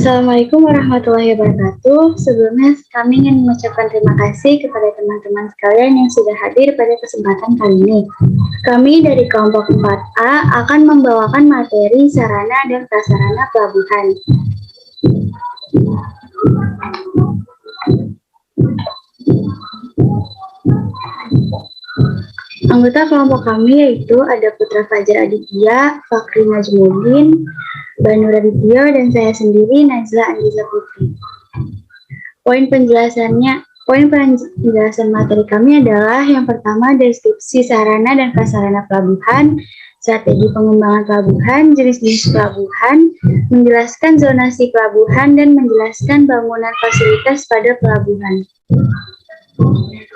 Assalamualaikum warahmatullahi wabarakatuh. Sebelumnya kami ingin mengucapkan terima kasih kepada teman-teman sekalian yang sudah hadir pada kesempatan kali ini. Kami dari kelompok 4A akan membawakan materi sarana dan prasarana pelabuhan. Anggota kelompok kami yaitu ada Putra Fajar Aditya, Fakri Najmuddin, Banur Aditya, dan saya sendiri Najla Andiza Putri. Poin penjelasan materi kami adalah yang pertama deskripsi sarana dan prasarana pelabuhan, strategi pengembangan pelabuhan, jenis-jenis pelabuhan, menjelaskan zonasi pelabuhan, dan menjelaskan bangunan fasilitas pada pelabuhan.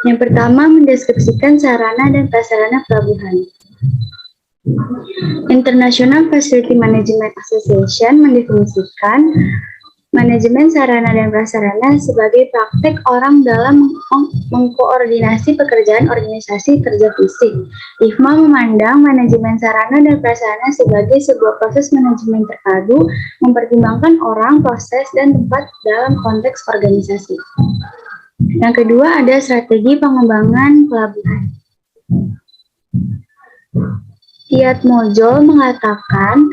Yang pertama, mendeskripsikan sarana dan prasarana pelabuhan. International Facility Management Association mendefinisikan manajemen sarana dan prasarana sebagai praktek orang dalam mengkoordinasi pekerjaan organisasi kerja fisik. IFMA memandang manajemen sarana dan prasarana sebagai sebuah proses manajemen terpadu, mempertimbangkan orang, proses, dan tempat dalam konteks organisasi. Yang kedua ada strategi pengembangan pelabuhan. Tiatmojol mengatakan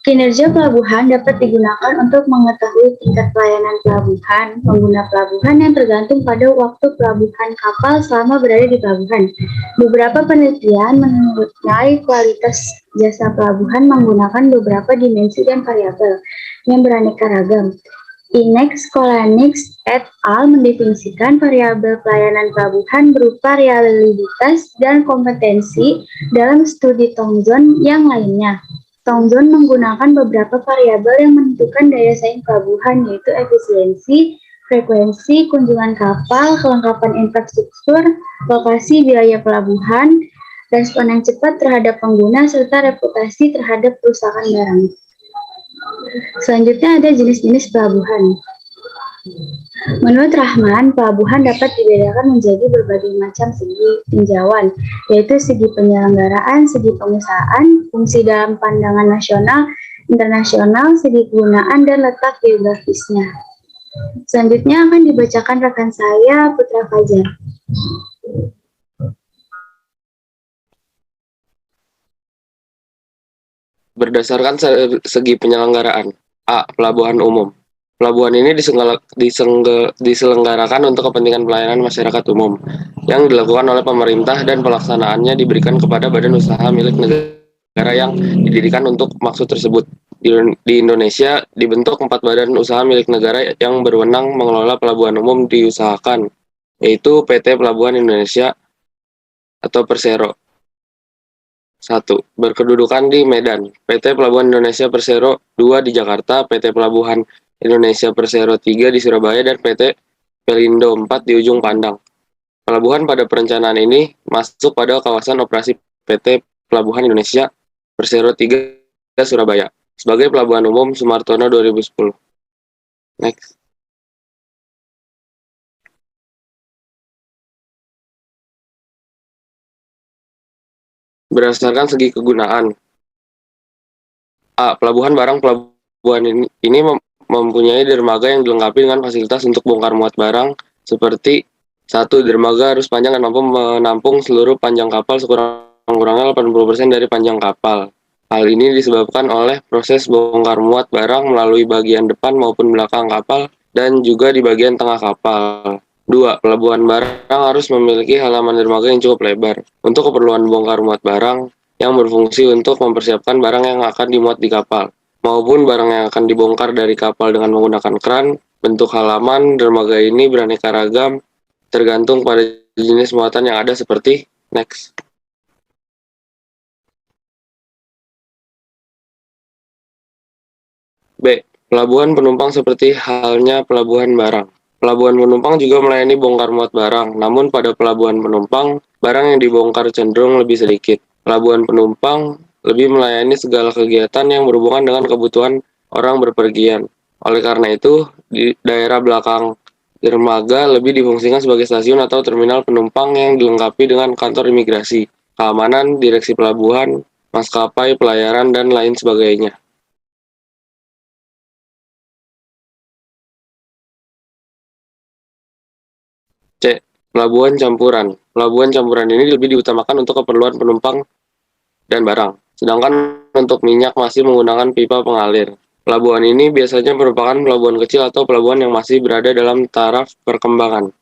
kinerja pelabuhan dapat digunakan untuk mengetahui tingkat pelayanan pelabuhan, pengguna pelabuhan yang tergantung pada waktu pelabuhan kapal selama berada di pelabuhan. Beberapa penelitian menilai kualitas jasa pelabuhan menggunakan beberapa dimensi dan variabel yang beraneka ragam. Inex, Kolanix, et al. Mendefinisikan variabel pelayanan pelabuhan berupa reliabilitas dan kompetensi dalam studi Thomson yang lainnya. Thomson menggunakan beberapa variabel yang menentukan daya saing pelabuhan, yaitu efisiensi, frekuensi, kunjungan kapal, kelengkapan infrastruktur, lokasi biaya pelabuhan, respon yang cepat terhadap pengguna, serta reputasi terhadap perusahaan barang. Selanjutnya ada jenis-jenis pelabuhan. Menurut Rahman, pelabuhan dapat dibedakan menjadi berbagai macam segi tinjauan, yaitu segi penyelenggaraan, segi pengusahaan, fungsi dalam pandangan nasional, internasional, segi kegunaan, dan letak geografisnya. Selanjutnya akan dibacakan rekan saya, Putra Fajar. Berdasarkan segi penyelenggaraan. A. Pelabuhan umum. Pelabuhan ini diselenggarakan untuk kepentingan pelayanan masyarakat umum yang dilakukan oleh pemerintah dan pelaksanaannya diberikan kepada badan usaha milik negara yang didirikan untuk maksud tersebut. Di Indonesia dibentuk 4 badan usaha milik negara yang berwenang mengelola pelabuhan umum diusahakan, yaitu PT Pelabuhan Indonesia atau Persero. 1. Berkedudukan di Medan, PT Pelabuhan Indonesia Persero. 2. Di Jakarta, PT Pelabuhan Indonesia Persero. 3. Di Surabaya, dan PT Pelindo. 4. Di Ujung Pandang. Pelabuhan pada perencanaan ini masuk pada kawasan operasi PT Pelabuhan Indonesia Persero 3 Surabaya sebagai pelabuhan umum Sumartono 2010. Next. Berdasarkan segi kegunaan. A. Pelabuhan barang. Pelabuhan ini mempunyai dermaga yang dilengkapi dengan fasilitas untuk bongkar muat barang seperti 1. Dermaga harus panjang dan mampu menampung seluruh panjang kapal sekurang-kurangnya 80% dari panjang kapal. Hal ini disebabkan oleh proses bongkar muat barang melalui bagian depan maupun belakang kapal dan juga di bagian tengah kapal. 2. Pelabuhan barang harus memiliki halaman dermaga yang cukup lebar untuk keperluan bongkar muat barang yang berfungsi untuk mempersiapkan barang yang akan dimuat di kapal, maupun barang yang akan dibongkar dari kapal dengan menggunakan kran. Bentuk halaman dermaga ini beraneka ragam, tergantung pada jenis muatan yang ada seperti next. B. Pelabuhan penumpang seperti halnya pelabuhan barang. Pelabuhan penumpang juga melayani bongkar muat barang, namun pada pelabuhan penumpang, barang yang dibongkar cenderung lebih sedikit. Pelabuhan penumpang lebih melayani segala kegiatan yang berhubungan dengan kebutuhan orang berpergian. Oleh karena itu, di daerah belakang dermaga lebih difungsikan sebagai stasiun atau terminal penumpang yang dilengkapi dengan kantor imigrasi, keamanan, direksi pelabuhan, maskapai, pelayaran, dan lain sebagainya. Pelabuhan campuran. Pelabuhan campuran ini lebih diutamakan untuk keperluan penumpang dan barang, sedangkan untuk minyak masih menggunakan pipa pengalir. Pelabuhan ini biasanya merupakan pelabuhan kecil atau pelabuhan yang masih berada dalam taraf perkembangan.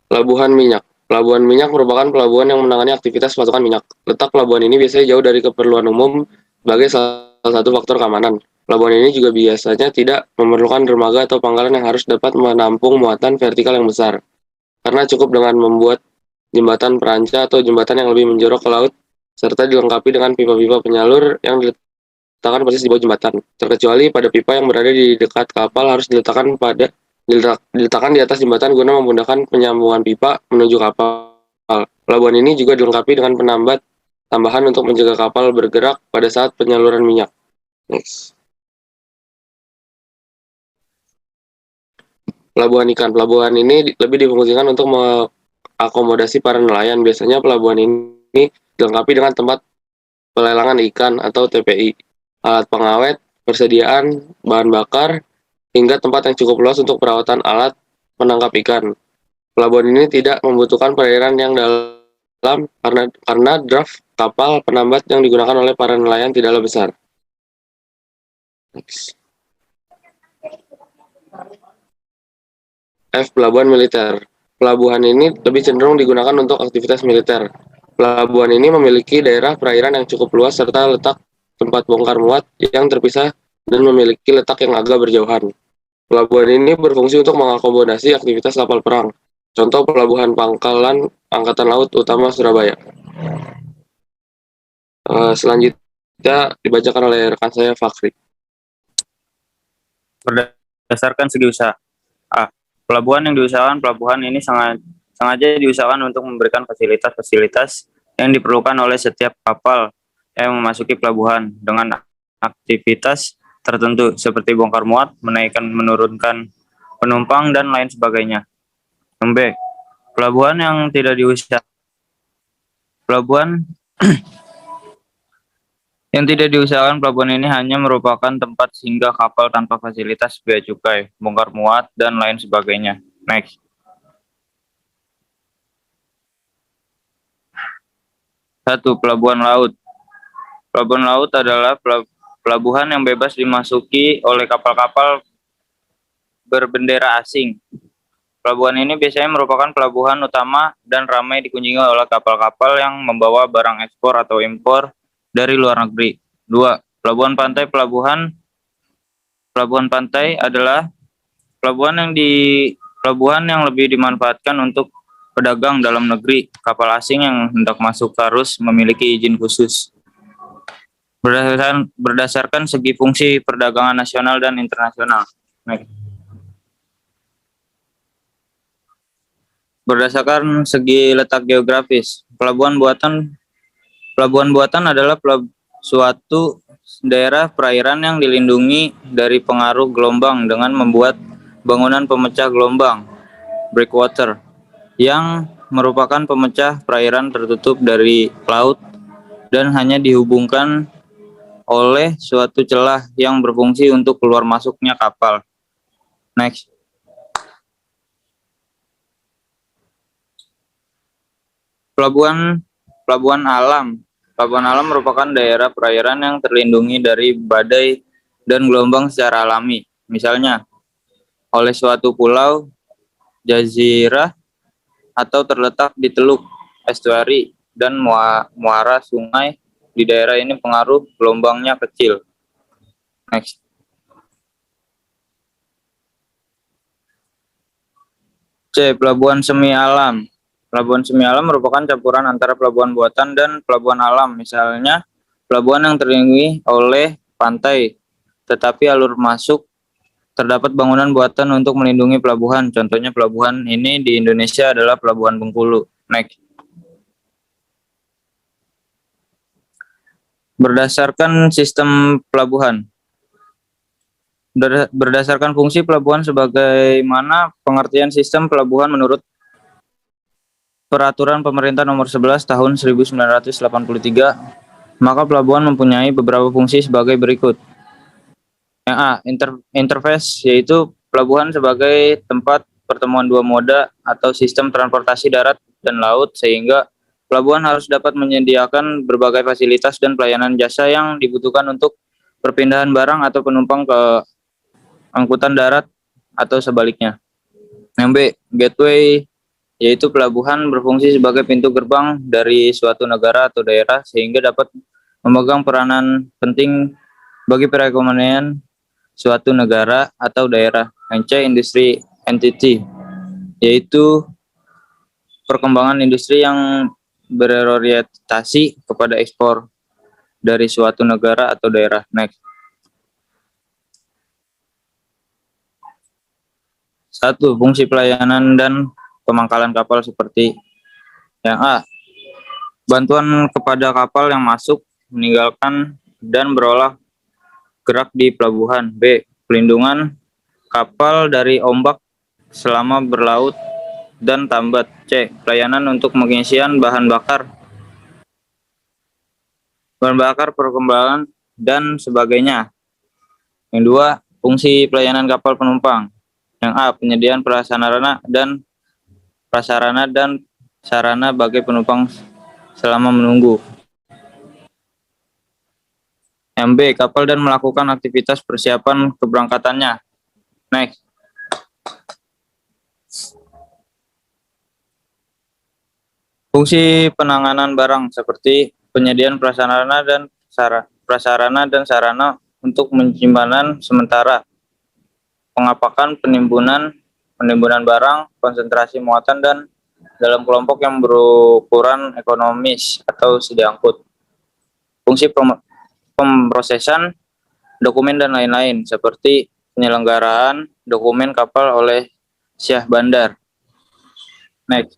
Pelabuhan minyak. Pelabuhan minyak merupakan pelabuhan yang menangani aktivitas pasokan minyak. Letak pelabuhan ini biasanya jauh dari keperluan umum sebagai salah satu faktor keamanan. Pelabuhan ini juga biasanya tidak memerlukan dermaga atau pangkalan yang harus dapat menampung muatan vertikal yang besar, karena cukup dengan membuat jembatan peranca atau jembatan yang lebih menjorok ke laut, serta dilengkapi dengan pipa-pipa penyalur yang diletakkan persis di bawah jembatan. Terkecuali pada pipa yang berada di dekat kapal harus diletakkan di atas jembatan guna memudahkan penyambungan pipa menuju kapal. Pelabuhan ini juga dilengkapi dengan penambat tambahan untuk mencegah kapal bergerak pada saat penyaluran minyak. Next. Pelabuhan ikan. Pelabuhan ini lebih difungsikan untuk mengakomodasi para nelayan. Biasanya pelabuhan ini dilengkapi dengan tempat pelelangan ikan atau TPI, alat pengawet, persediaan bahan bakar, hingga tempat yang cukup luas untuk perawatan alat menangkap ikan. Pelabuhan ini tidak membutuhkan perairan yang dalam karena draft kapal penambat yang digunakan oleh para nelayan tidaklah besar. Next. F. Pelabuhan militer. Pelabuhan ini lebih cenderung digunakan untuk aktivitas militer. Pelabuhan ini memiliki daerah perairan yang cukup luas serta letak tempat bongkar muat yang terpisah dan memiliki letak yang agak berjauhan. Pelabuhan ini berfungsi untuk mengakomodasi aktivitas kapal perang. Contoh pelabuhan pangkalan Angkatan Laut Utama Surabaya. Selanjutnya dibacakan oleh rekan saya Fakri. Berdasarkan segi usaha. A. Pelabuhan yang diusahakan. Pelabuhan ini sengaja diusahakan untuk memberikan fasilitas-fasilitas yang diperlukan oleh setiap kapal yang memasuki pelabuhan dengan aktivitas tertentu seperti bongkar muat, menaikkan menurunkan penumpang, dan lain sebagainya. Yang B. Pelabuhan yang tidak diusahakan. Pelabuhan yang tidak diusahakan. Pelabuhan ini hanya merupakan tempat singgah kapal tanpa fasilitas bea cukai, bongkar muat, dan lain sebagainya. Next. Satu, pelabuhan laut. Pelabuhan laut adalah pelabuhan yang bebas dimasuki oleh kapal-kapal berbendera asing. Pelabuhan ini biasanya merupakan pelabuhan utama dan ramai dikunjungi oleh kapal-kapal yang membawa barang ekspor atau impor dari luar negeri. 2. Pelabuhan pantai. Pelabuhan pantai adalah pelabuhan yang lebih dimanfaatkan untuk pedagang dalam negeri. Kapal asing yang hendak masuk harus memiliki izin khusus. Berdasarkan segi fungsi perdagangan nasional dan internasional. Berdasarkan segi letak geografis, pelabuhan buatan adalah suatu daerah perairan yang dilindungi dari pengaruh gelombang dengan membuat bangunan pemecah gelombang, breakwater, yang merupakan pemecah perairan tertutup dari laut dan hanya dihubungkan oleh suatu celah yang berfungsi untuk keluar masuknya kapal. Next. Pelabuhan alam. Pelabuhan alam merupakan daerah perairan yang terlindungi dari badai dan gelombang secara alami. Misalnya, oleh suatu pulau, jazirah, atau terletak di teluk, estuari, dan muara sungai. Di daerah ini pengaruh gelombangnya kecil. Next. C. Pelabuhan semi alam. Pelabuhan semi alam merupakan campuran antara pelabuhan buatan dan pelabuhan alam. Misalnya, pelabuhan yang terlindungi oleh pantai, tetapi alur masuk terdapat bangunan buatan untuk melindungi pelabuhan. Contohnya pelabuhan ini di Indonesia adalah Pelabuhan Bengkulu. Next. Berdasarkan sistem pelabuhan. Berdasarkan fungsi pelabuhan sebagaimana pengertian sistem pelabuhan menurut Peraturan Pemerintah Nomor 11 Tahun 1983, maka pelabuhan mempunyai beberapa fungsi sebagai berikut. Yang A, interface, yaitu pelabuhan sebagai tempat pertemuan dua moda atau sistem transportasi darat dan laut, sehingga pelabuhan harus dapat menyediakan berbagai fasilitas dan pelayanan jasa yang dibutuhkan untuk perpindahan barang atau penumpang ke angkutan darat atau sebaliknya. Yang B, gateway, yaitu pelabuhan berfungsi sebagai pintu gerbang dari suatu negara atau daerah sehingga dapat memegang peranan penting bagi perekonomian suatu negara atau daerah. Yang C, industri entity, yaitu perkembangan industri yang berorientasi kepada ekspor dari suatu negara atau daerah. Next. 1. Fungsi pelayanan dan pemangkalan kapal seperti yang A, bantuan kepada kapal yang masuk, meninggalkan, dan berolah gerak di pelabuhan. B, pelindungan kapal dari ombak selama berlaut dan tambat. C, pelayanan untuk pengisian bahan bakar perkembangan, dan sebagainya. Yang 2, fungsi pelayanan kapal penumpang. Yang A, penyediaan prasarana dan sarana bagi penumpang selama menunggu. Yang B, kapal dan melakukan aktivitas persiapan keberangkatannya. Next. Fungsi penanganan barang seperti penyediaan prasarana dan sarana untuk penyimpanan sementara, pengapakan penimbunan barang, konsentrasi muatan, dan dalam kelompok yang berukuran ekonomis atau diangkut. Fungsi pemrosesan dokumen dan lain-lain seperti penyelenggaraan dokumen kapal oleh Syah Bandar. Next.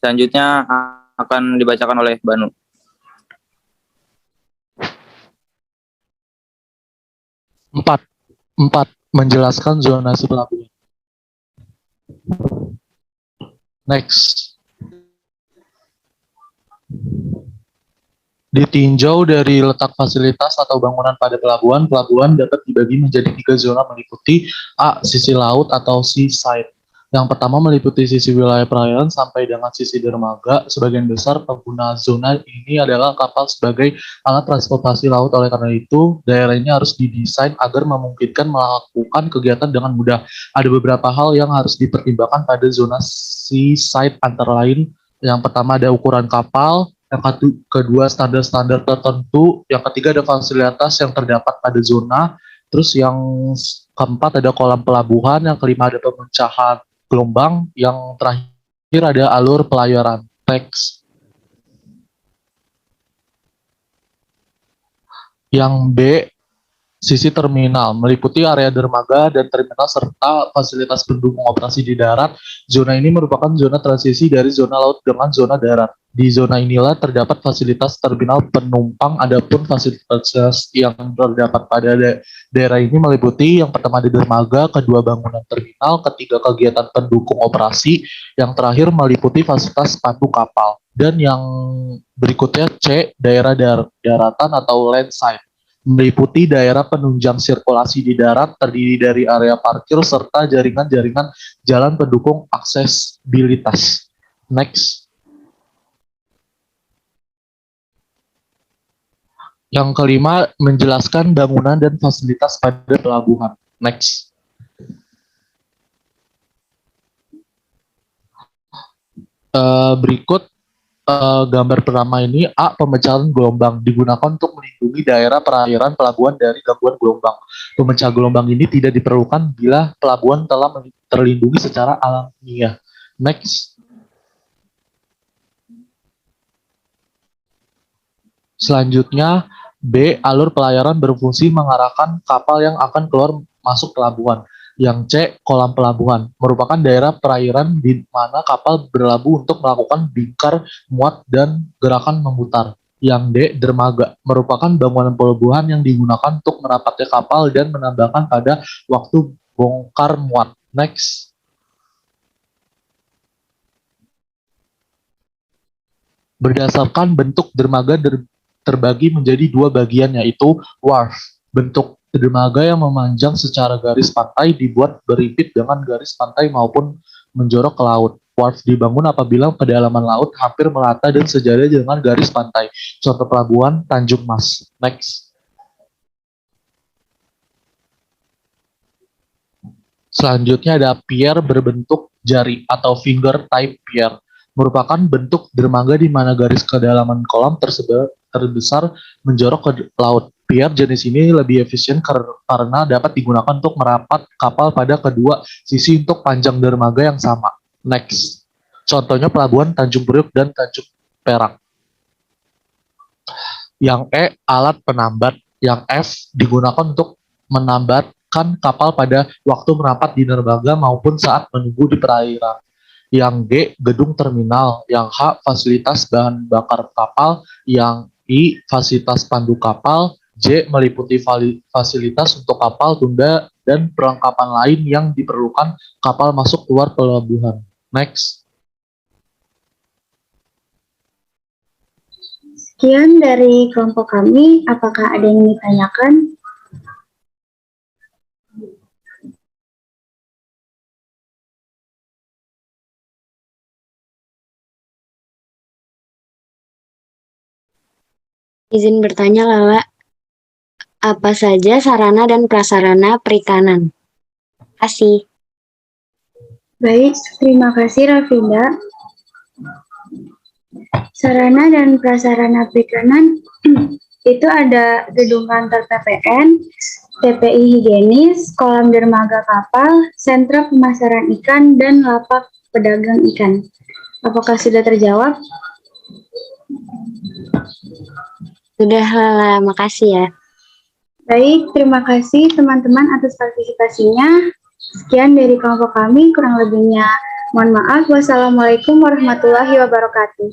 Selanjutnya akan dibacakan oleh Banu. Empat, menjelaskan zonasi pelabuhan. Next. Ditinjau dari letak fasilitas atau bangunan pada pelabuhan, pelabuhan dapat dibagi menjadi 3 zona meliputi A, sisi laut atau seaside. Yang pertama meliputi sisi wilayah perairan sampai dengan sisi dermaga. Sebagian besar pengguna zona ini adalah kapal sebagai alat transportasi laut. Oleh karena itu, daerah ini harus didesain agar memungkinkan melakukan kegiatan dengan mudah. Ada beberapa hal yang harus dipertimbangkan pada zona seaside, antara lain yang pertama ada ukuran kapal, yang kedua standar-standar tertentu, yang ketiga ada fasilitas yang terdapat pada zona, terus yang keempat ada kolam pelabuhan, yang kelima ada pemecahan gelombang, yang terakhir ada alur pelayaran. Teks. Yang B, sisi terminal, meliputi area dermaga dan terminal serta fasilitas pendukung operasi di darat. Zona ini merupakan zona transisi dari zona laut dengan zona darat. Di zona inilah terdapat fasilitas terminal penumpang. Adapun fasilitas yang terdapat pada daerah ini meliputi yang pertama di dermaga, kedua bangunan terminal, ketiga kegiatan pendukung operasi, yang terakhir meliputi fasilitas pandu kapal. Dan yang berikutnya C, daerah daratan atau landside, meliputi daerah penunjang sirkulasi di darat, terdiri dari area parkir serta jaringan-jaringan jalan pendukung aksesibilitas. Next. Yang kelima, menjelaskan bangunan dan fasilitas pada pelabuhan. Next. Berikut gambar pertama ini. A, pemecahan gelombang digunakan untuk melindungi daerah perairan pelabuhan dari gangguan gelombang. Pemecah gelombang ini tidak diperlukan bila pelabuhan telah terlindungi secara alamiah. Next. Selanjutnya, B, alur pelayaran berfungsi mengarahkan kapal yang akan keluar masuk pelabuhan. Yang C, kolam pelabuhan, merupakan daerah perairan di mana kapal berlabuh untuk melakukan bingkar, muat, dan gerakan memutar. Yang D, dermaga, merupakan bangunan pelabuhan yang digunakan untuk merapatnya kapal dan menambahkan pada waktu bongkar muat. Next. Berdasarkan bentuk dermaga terbagi menjadi dua bagian, yaitu wharf, bentuk dermaga yang memanjang secara garis pantai dibuat berimpit dengan garis pantai maupun menjorok ke laut. Wharf dibangun apabila kedalaman laut hampir merata dan sejajar dengan garis pantai. Contoh pelabuhan Tanjung Mas. Next. Selanjutnya ada pier berbentuk jari atau finger type pier. Merupakan bentuk dermaga di mana garis kedalaman kolam terbesar menjorok ke laut. Pier jenis ini lebih efisien karena dapat digunakan untuk merapat kapal pada kedua sisi untuk panjang dermaga yang sama. Next. Contohnya pelabuhan Tanjung Priok dan Tanjung Perak. Yang E, alat penambat. Yang F, digunakan untuk menambatkan kapal pada waktu merapat di dermaga maupun saat menunggu di perairan. Yang G, gedung terminal. Yang H, fasilitas bahan bakar kapal. Yang I, fasilitas pandu kapal. J, meliputi fasilitas untuk kapal tunda dan perlengkapan lain yang diperlukan kapal masuk keluar pelabuhan. Next. Sekian dari kelompok kami. Apakah ada yang ditanyakan? Izin bertanya, Lala. Apa saja sarana dan prasarana perikanan? Kasih. Baik, terima kasih Rafinda. Sarana dan prasarana perikanan itu ada gedung kantor TPN, TPI higienis, kolam dermaga kapal, sentra pemasaran ikan, dan lapak pedagang ikan. Apakah sudah terjawab? Sudah, Lala. Makasih ya. Baik, terima kasih teman-teman atas partisipasinya. Sekian dari kelompok kami, kurang lebihnya mohon maaf. Wassalamualaikum warahmatullahi wabarakatuh.